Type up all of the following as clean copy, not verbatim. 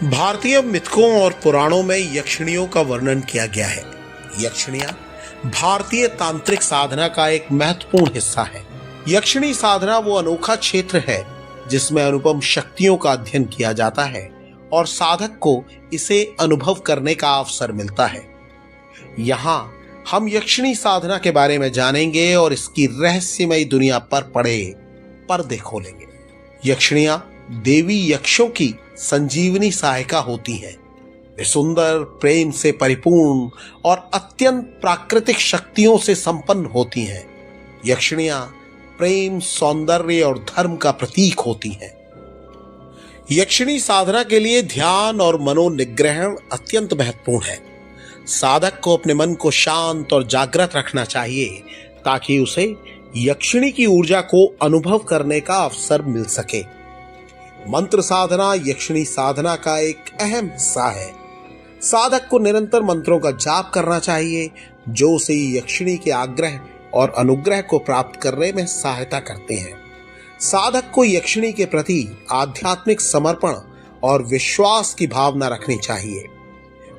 भारतीय मिथकों और पुराणों में यक्षिणियों का वर्णन किया गया है। यक्षिणियां भारतीय तांत्रिक साधना का एक महत्वपूर्ण हिस्सा है। यक्षिणी साधना वो अनोखा क्षेत्र है जिसमें अनुपम शक्तियों का अध्ययन किया जाता है और साधक को इसे अनुभव करने का अवसर मिलता है। यहाँ हम यक्षिणी साधना के बारे में जानेंगे और इसकी रहस्यमयी दुनिया पर पड़े पर्दे खोलेंगे। यक्षिणियां देवी यक्षों की संजीवनी सहायिका होती हैं। वे सुंदर, प्रेम से परिपूर्ण और अत्यंत प्राकृतिक शक्तियों से संपन्न होती हैं। यक्षिणियां प्रेम, सौंदर्य और धर्म का प्रतीक होती हैं। यक्षिणी साधना के लिए ध्यान और मनोनिग्रहण अत्यंत महत्वपूर्ण है। साधक को अपने मन को शांत और जागृत रखना चाहिए ताकि उसे यक्षिणी की ऊर्जा को अनुभव करने का अवसर मिल सके। मंत्र साधना यक्षिणी साधना का एक अहम हिस्सा है। साधक को निरंतर मंत्रों का जाप करना चाहिए जो उसे यक्षिणी के आग्रह और अनुग्रह को प्राप्त करने में सहायता करते हैं। साधक को यक्षिणी के प्रति आध्यात्मिक समर्पण और विश्वास की भावना रखनी चाहिए।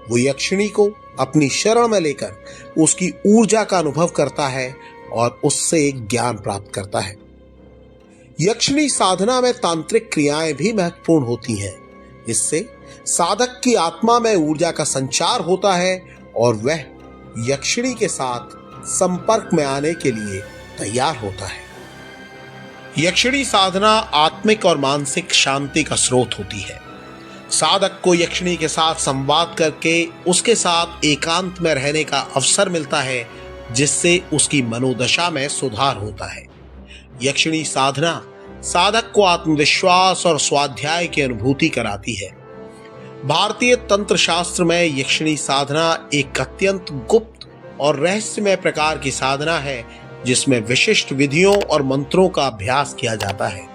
वो यक्षिणी को अपनी शरण में लेकर उसकी ऊर्जा का अनुभव करता है और उससे ज्ञान प्राप्त करता है। यक्षिणी साधना में तांत्रिक क्रियाएं भी महत्वपूर्ण होती हैं। इससे साधक की आत्मा में ऊर्जा का संचार होता है और वह यक्षिणी के साथ संपर्क में आने के लिए तैयार होता है। यक्षिणी साधना आत्मिक और मानसिक शांति का स्रोत होती है। साधक को यक्षिणी के साथ संवाद करके उसके साथ एकांत में रहने का अवसर मिलता है जिससे उसकी मनोदशा में सुधार होता है। यक्षिणी साधना साधक को आत्मविश्वास और स्वाध्याय की अनुभूति कराती है। भारतीय तंत्र शास्त्र में यक्षिणी साधना एक अत्यंत गुप्त और रहस्यमय प्रकार की साधना है जिसमें विशिष्ट विधियों और मंत्रों का अभ्यास किया जाता है।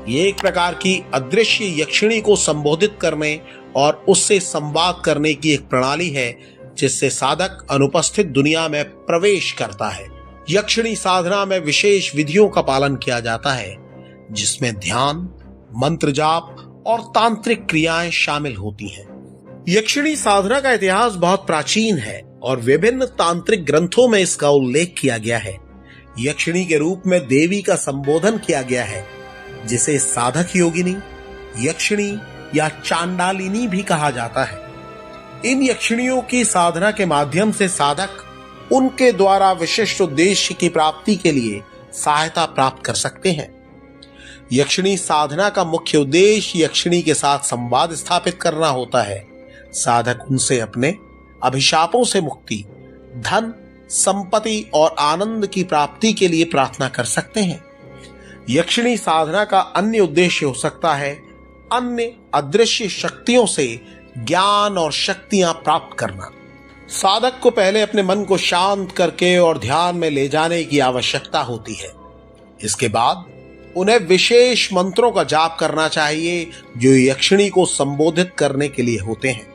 ये एक प्रकार की अदृश्य यक्षिणी को संबोधित करने और उससे संवाद करने की एक प्रणाली है जिससे साधक अनुपस्थित दुनिया में प्रवेश करता है। यक्षिणी साधना में विशेष विधियों का पालन किया जाता है जिसमें ध्यान, मंत्र जाप और तांत्रिक क्रियाएं शामिल होती हैं। यक्षिणी साधना का इतिहास बहुत प्राचीन है और विभिन्न तांत्रिक ग्रंथों में इसका उल्लेख किया गया है। यक्षिणी के रूप में देवी का संबोधन किया गया है जिसे साधक योगिनी, यक्षिणी या चांडालिनी भी कहा जाता है। इन यक्षिणियों की साधना के माध्यम से साधक उनके द्वारा विशिष्ट उद्देश्य की प्राप्ति के लिए सहायता प्राप्त कर सकते हैं। यक्षिणी साधना का मुख्य उद्देश्य यक्षिणी के साथ संवाद स्थापित करना होता है। साधक उनसे अपने अभिशापों से मुक्ति, धन, संपत्ति और आनंद की प्राप्ति के लिए प्रार्थना कर सकते हैं। यक्षिणी साधना का अन्य उद्देश्य हो सकता है अन्य अदृश्य शक्तियों से ज्ञान और शक्तियां प्राप्त करना। साधक को पहले अपने मन को शांत करके और ध्यान में ले जाने की आवश्यकता होती है। इसके बाद उन्हें विशेष मंत्रों का जाप करना चाहिए जो यक्षिणी को संबोधित करने के लिए होते हैं।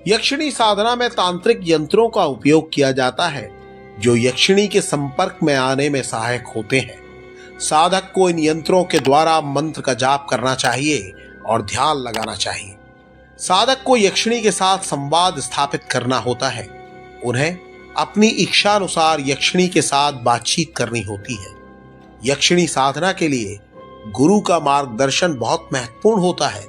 यक्षिणी साधना में तांत्रिक यंत्रों का उपयोग किया जाता है जो यक्षिणी के संपर्क में आने में सहायक होते हैं। साधक को इन यंत्रों के द्वारा मंत्र का जाप करना चाहिए और ध्यान लगाना चाहिए। साधक को यक्षिणी के साथ संवाद स्थापित करना होता है। उन्हें अपनी इच्छानुसार यक्षिणी के साथ बातचीत करनी होती है। यक्षिणी साधना के लिए गुरु का मार्गदर्शन बहुत महत्वपूर्ण होता है।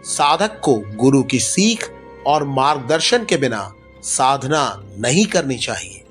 साधक को गुरु की सीख और मार्गदर्शन के बिना साधना नहीं करनी चाहिए।